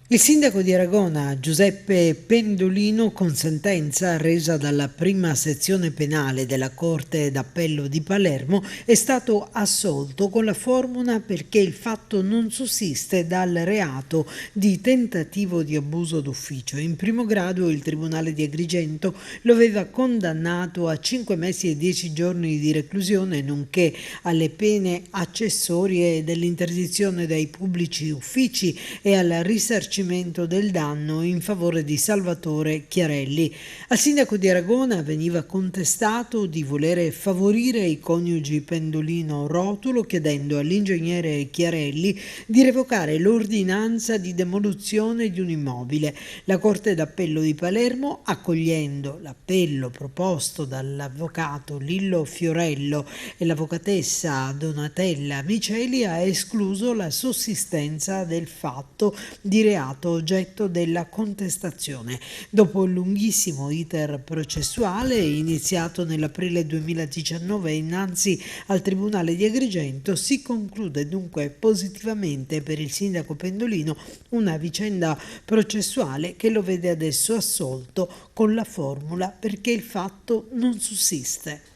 Il sindaco di Aragona, Giuseppe Pendolino, con sentenza resa dalla prima sezione penale della Corte d'Appello di Palermo, è stato assolto con la formula perché il fatto non sussiste dal reato di tentativo di abuso d'ufficio. In primo grado il Tribunale di Agrigento lo aveva condannato a 5 mesi e 10 giorni di reclusione, nonché alle pene accessorie dell'interdizione dai pubblici uffici e al risarcimento del danno in favore di Salvatore Chiarelli. Al sindaco di Aragona veniva contestato di volere favorire i coniugi Pendolino Rotulo, chiedendo all'ingegnere Chiarelli di revocare l'ordinanza di demolizione di un immobile. La Corte d'Appello di Palermo, accogliendo l'appello proposto dall'avvocato Lillo Fiorello e l'avvocatessa Donatella Miceli, ha escluso la sussistenza del fatto di reato oggetto della contestazione. Dopo il lunghissimo iter processuale iniziato nell'aprile 2019 innanzi al Tribunale di Agrigento, si conclude dunque positivamente per il sindaco Pendolino una vicenda processuale che lo vede adesso assolto con la formula perché il fatto non sussiste.